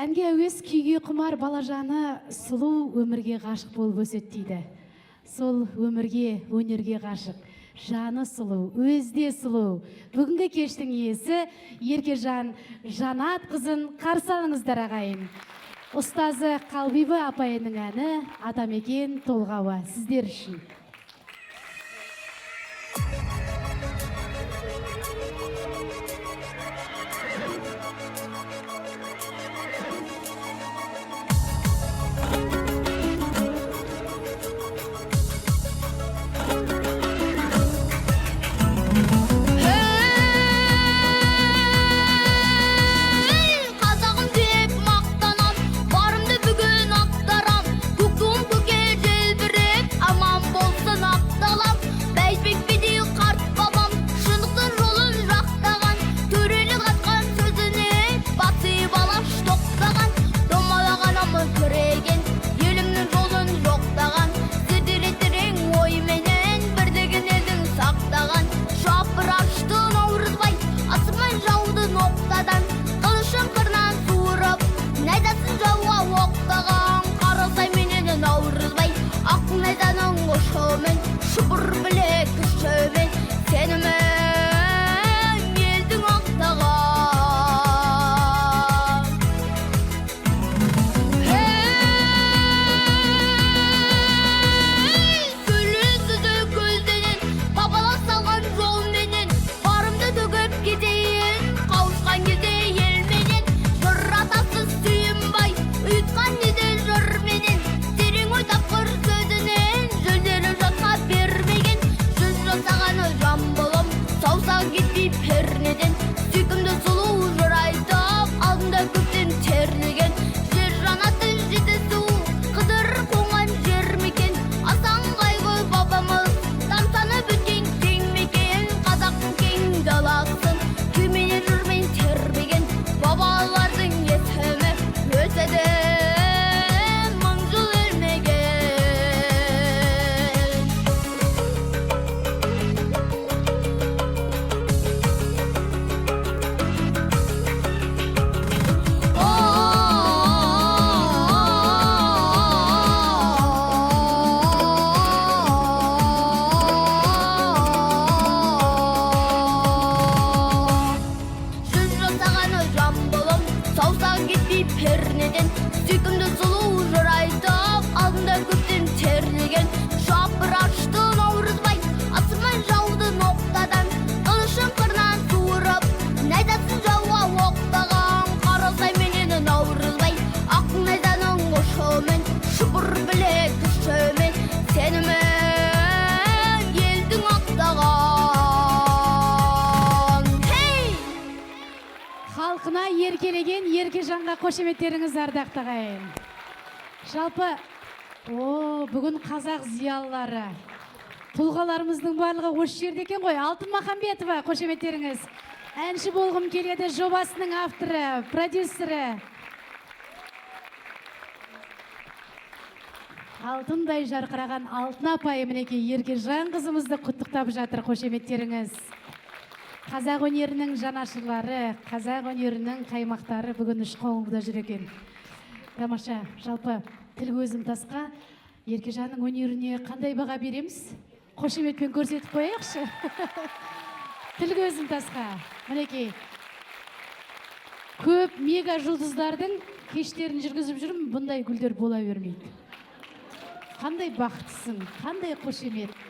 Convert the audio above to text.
Әнге әуес күйге құмар балажаны сұлу өмірге ғашық болып өсет дейді. Сол өмірге, өнерге ғашық, жаны сұлу, өзде сұлу. Бүгінгі кештің иесі Еркежан Жанат қызын қарсы алыңыздар ағайын. Ұстазы Қалбибі апайының әні Атамекен толғауы сіздер үшін. Халқына еркелеген Еркежанға қошеметтеріңіз ардақты ағайын. Жалпы, бүгін қазақ зиялылары, тұлғаларымыздың барлығы осы жерде екен ғой. Алтын Махамбетова, қошеметтеріңіз. Әнші болғым келеді жобасының авторы, продюсері. Алтындай жарқыраған Алтын апай мінеке Еркежан қызымызды құттықтап жатыр, қошеметтеріңіз. Қазақ өнерінің жанашырлары, қазақ өнерінің қаймақтары бүгін үш қоңырда жүр екен. Тамаша, жалпы тіл көзім тасқа, Еркежанның өнеріне қандай баға береміз? Қошеметпен көрсетіп қояйықшы. Тіл көзім тасқа. Мінекей, көп мега жұлдыздардың кештерін жүргізіп жүрмін, бұндай гүлдер бола бермейді. Қандай бақыттысың, қандай қошемет.